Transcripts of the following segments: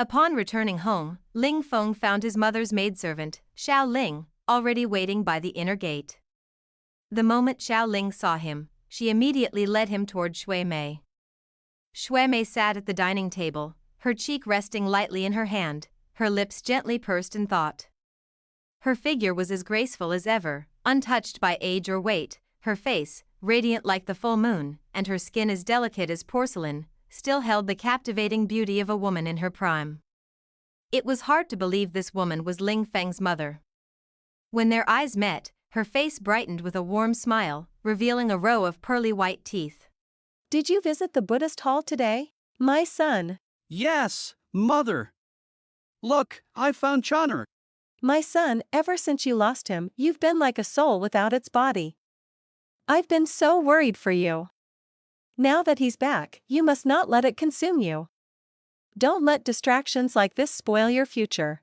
Upon returning home, Ling Feng found his mother's maidservant, Xiao Ling, already waiting by the inner gate. The moment Xiao Ling saw him, she immediately led him toward Shui Mei. Shui Mei sat at the dining table, her cheek resting lightly in her hand, her lips gently pursed in thought. Her figure was as graceful as ever, untouched by age or weight, her face, radiant like the full moon, and her skin as delicate as porcelain, still held the captivating beauty of a woman in her prime. It was hard to believe this woman was Ling Feng's mother. When their eyes met, her face brightened with a warm smile, revealing a row of pearly white teeth. Did you visit the Buddhist hall today, my son? Yes, Mother. Look, I found Chonner. My son, ever since you lost him, you've been like a soul without its body. I've been so worried for you. Now that he's back, you must not let it consume you. Don't let distractions like this spoil your future.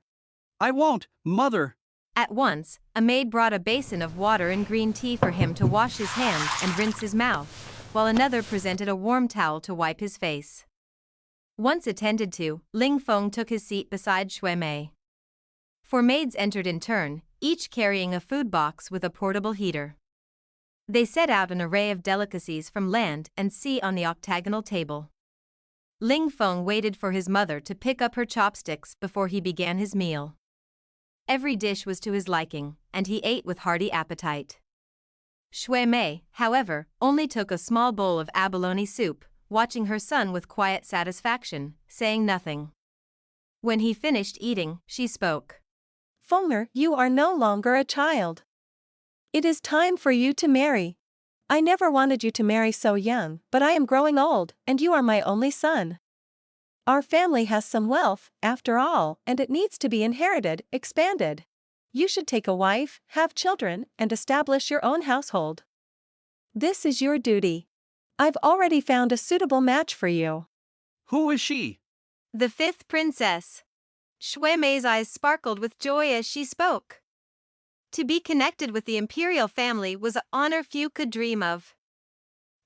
I won't, Mother. At once, a maid brought a basin of water and green tea for him to wash his hands and rinse his mouth, while another presented a warm towel to wipe his face. Once attended to, Ling Feng took his seat beside Shui Mei. 4 maids entered in turn, each carrying a food box with a portable heater. They set out an array of delicacies from land and sea on the octagonal table. Ling Feng waited for his mother to pick up her chopsticks before he began his meal. Every dish was to his liking, and he ate with hearty appetite. Shui Mei, however, only took a small bowl of abalone soup, watching her son with quiet satisfaction, saying nothing. When he finished eating, she spoke. Fenger, you are no longer a child. It is time for you to marry. I never wanted you to marry so young, but I am growing old, and you are my only son. Our family has some wealth, after all, and it needs to be inherited, expanded. You should take a wife, have children, and establish your own household. This is your duty. I've already found a suitable match for you. Who is she? The 5th princess. Shui Mei's eyes sparkled with joy as she spoke. To be connected with the imperial family was an honor few could dream of.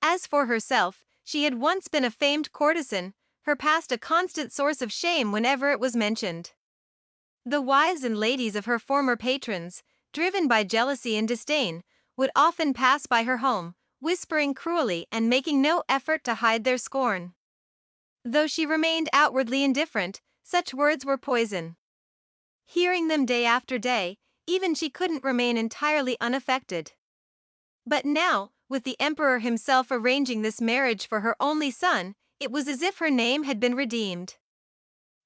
As for herself, she had once been a famed courtesan, her past a constant source of shame whenever it was mentioned. The wives and ladies of her former patrons, driven by jealousy and disdain, would often pass by her home, whispering cruelly and making no effort to hide their scorn. Though she remained outwardly indifferent, such words were poison. Hearing them day after day, even she couldn't remain entirely unaffected. But now, with the emperor himself arranging this marriage for her only son, it was as if her name had been redeemed.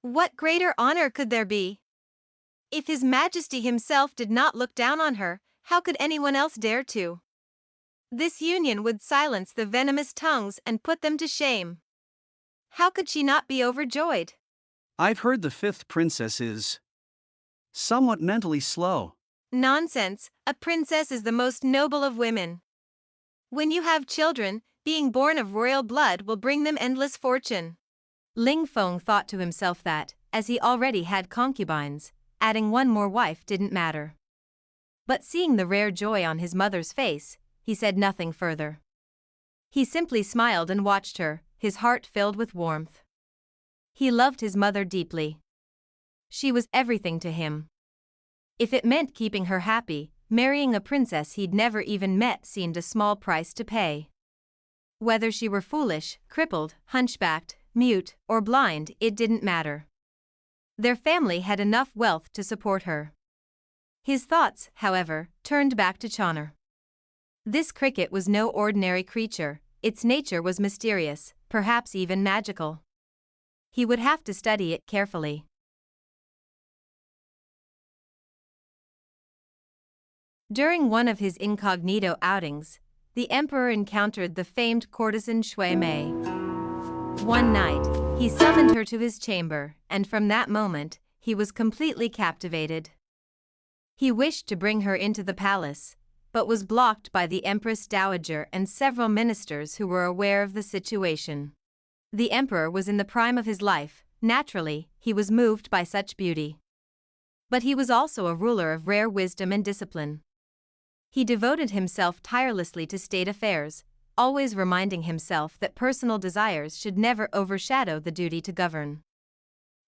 What greater honor could there be? If His Majesty himself did not look down on her, how could anyone else dare to? This union would silence the venomous tongues and put them to shame. How could she not be overjoyed? I've heard the 5th princess is somewhat mentally slow. Nonsense, a princess is the most noble of women. When you have children, being born of royal blood will bring them endless fortune. Ling Feng thought to himself that, as he already had concubines, adding one more wife didn't matter. But seeing the rare joy on his mother's face, he said nothing further. He simply smiled and watched her, his heart filled with warmth. He loved his mother deeply. She was everything to him. If it meant keeping her happy, marrying a princess he'd never even met seemed a small price to pay. Whether she were foolish, crippled, hunchbacked, mute, or blind, it didn't matter. Their family had enough wealth to support her. His thoughts, however, turned back to Chonner. This cricket was no ordinary creature, its nature was mysterious, perhaps even magical. He would have to study it carefully. During one of his incognito outings, the emperor encountered the famed courtesan Shui Mei. One night, he summoned her to his chamber, and from that moment, he was completely captivated. He wished to bring her into the palace, but was blocked by the Empress Dowager and several ministers who were aware of the situation. The emperor was in the prime of his life, naturally, he was moved by such beauty. But he was also a ruler of rare wisdom and discipline. He devoted himself tirelessly to state affairs, always reminding himself that personal desires should never overshadow the duty to govern.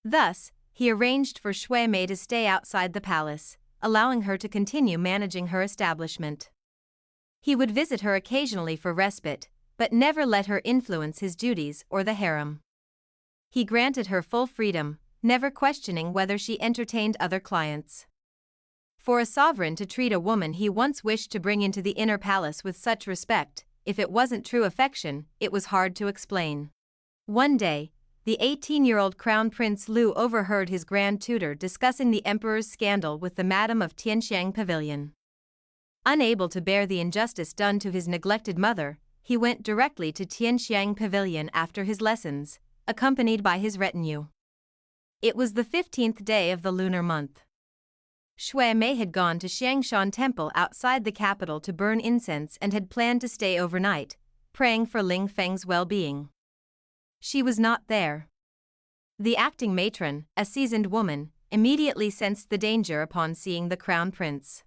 Thus, he arranged for Shui Mei to stay outside the palace, allowing her to continue managing her establishment. He would visit her occasionally for respite, but never let her influence his duties or the harem. He granted her full freedom, never questioning whether she entertained other clients. For a sovereign to treat a woman he once wished to bring into the inner palace with such respect, if it wasn't true affection, it was hard to explain. One day, the 18-year-old Crown Prince Liu overheard his grand tutor discussing the emperor's scandal with the madam of Tianxiang Pavilion. Unable to bear the injustice done to his neglected mother, he went directly to Tianxiang Pavilion after his lessons, accompanied by his retinue. It was the 15th day of the lunar month. Shui Mei had gone to Xiangshan Temple outside the capital to burn incense and had planned to stay overnight, praying for Ling Feng's well-being. She was not there. The acting matron, a seasoned woman, immediately sensed the danger upon seeing the crown prince.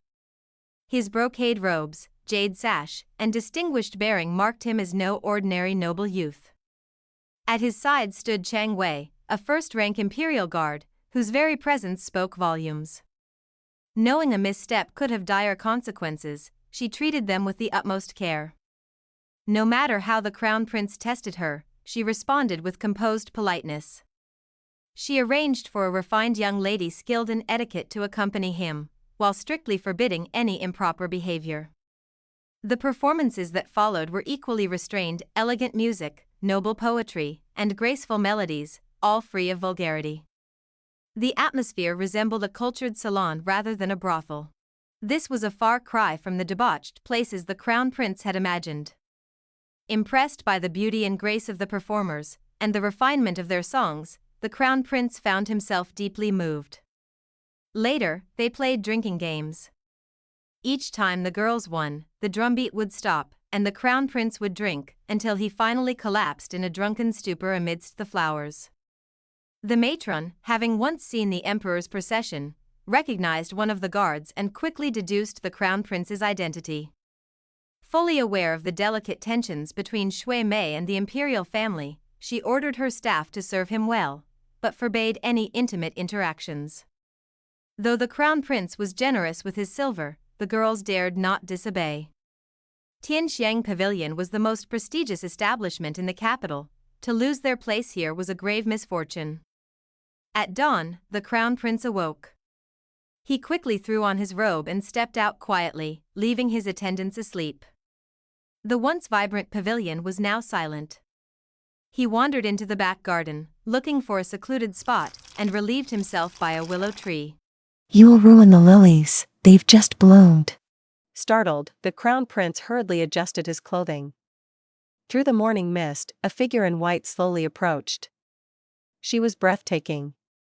His brocade robes, jade sash, and distinguished bearing marked him as no ordinary noble youth. At his side stood Chang Wei, a first-rank imperial guard, whose very presence spoke volumes. Knowing a misstep could have dire consequences, she treated them with the utmost care. No matter how the crown prince tested her, she responded with composed politeness. She arranged for a refined young lady skilled in etiquette to accompany him, while strictly forbidding any improper behavior. The performances that followed were equally restrained: elegant music, noble poetry, and graceful melodies, all free of vulgarity. The atmosphere resembled a cultured salon rather than a brothel. This was a far cry from the debauched places the crown prince had imagined. Impressed by the beauty and grace of the performers, and the refinement of their songs, the crown prince found himself deeply moved. Later, they played drinking games. Each time the girls won, the drumbeat would stop, and the crown prince would drink, until he finally collapsed in a drunken stupor amidst the flowers. The matron, having once seen the emperor's procession, recognized one of the guards and quickly deduced the crown prince's identity. Fully aware of the delicate tensions between Shui Mei and the imperial family, she ordered her staff to serve him well, but forbade any intimate interactions. Though the crown prince was generous with his silver, the girls dared not disobey. Tianxiang Pavilion was the most prestigious establishment in the capital. To lose their place here was a grave misfortune. At dawn, the crown prince awoke. He quickly threw on his robe and stepped out quietly, leaving his attendants asleep. The once vibrant pavilion was now silent. He wandered into the back garden, looking for a secluded spot, and relieved himself by a willow tree. "You will ruin the lilies, they've just bloomed." Startled, the crown prince hurriedly adjusted his clothing. Through the morning mist, a figure in white slowly approached. She was breathtaking.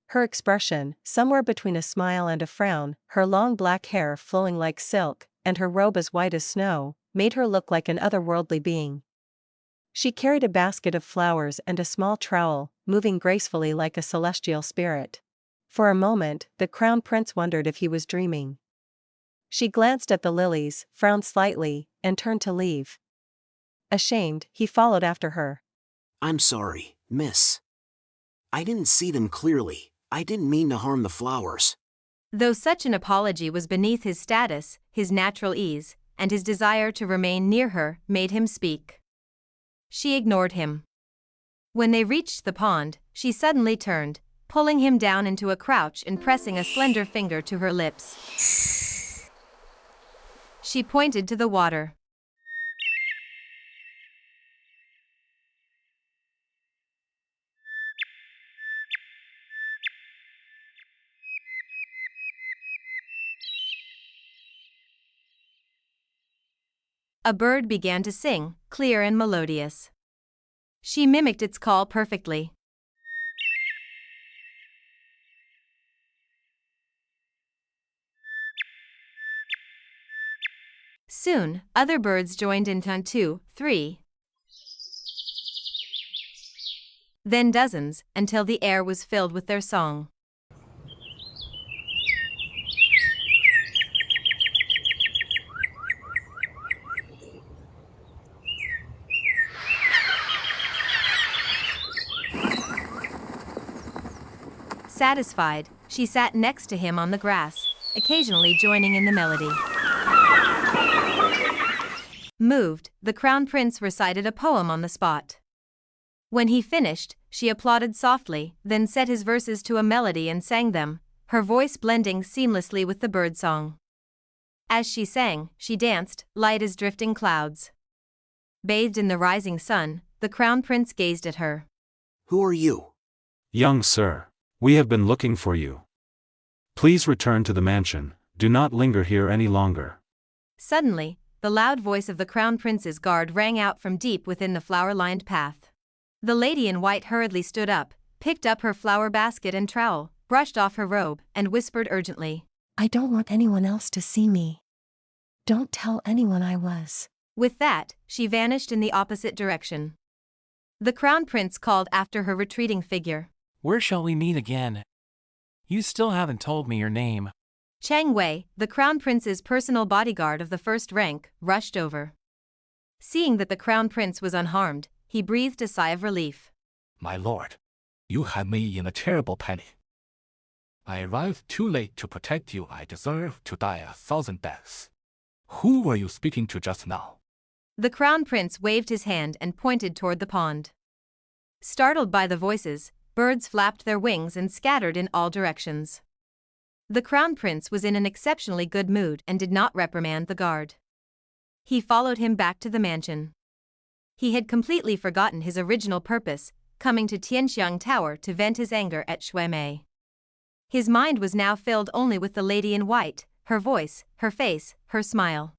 Her expression, somewhere between a smile and a frown, her long black hair flowing like silk, and her robe as white as snow, made her look like an otherworldly being. She carried a basket of flowers and a small trowel, moving gracefully like a celestial spirit. For a moment, the crown prince wondered if he was dreaming. She glanced at the lilies, frowned slightly, and turned to leave. Ashamed, he followed after her. "I'm sorry, miss. I didn't see them clearly. I didn't mean to harm the flowers." Though such an apology was beneath his status, his natural ease, and his desire to remain near her, made him speak. She ignored him. When they reached the pond, she suddenly turned, pulling him down into a crouch and pressing a slender finger to her lips. She pointed to the water. A bird began to sing, clear and melodious. She mimicked its call perfectly. Soon, other birds joined in on 2, 3. Then dozens, until the air was filled with their song. Satisfied, she sat next to him on the grass, occasionally joining in the melody. Moved, the crown prince recited a poem on the spot. When he finished, she applauded softly, then set his verses to a melody and sang them, her voice blending seamlessly with the birdsong. As she sang, she danced, light as drifting clouds. Bathed in the rising sun, the crown prince gazed at her. Who are you? Young sir, we have been looking for you. Please return to the mansion, do not linger here any longer. Suddenly, the loud voice of the crown prince's guard rang out from deep within the flower-lined path. The lady in white hurriedly stood up, picked up her flower basket and trowel, brushed off her robe, and whispered urgently, I don't want anyone else to see me. Don't tell anyone I was. With that, she vanished in the opposite direction. The crown prince called after her retreating figure. Where shall we meet again? You still haven't told me your name. Chang Wei, the crown prince's personal bodyguard of the first rank, rushed over. Seeing that the crown prince was unharmed, he breathed a sigh of relief. My lord, you have me in a terrible panic. I arrived too late to protect you. I deserve to die 1,000 deaths. Who were you speaking to just now? The crown prince waved his hand and pointed toward the pond. Startled by the voices, birds flapped their wings and scattered in all directions. The crown prince was in an exceptionally good mood and did not reprimand the guard. He followed him back to the mansion. He had completely forgotten his original purpose, coming to Tianxiang Tower to vent his anger at Shui Mei. His mind was now filled only with the lady in white, her voice, her face, her smile.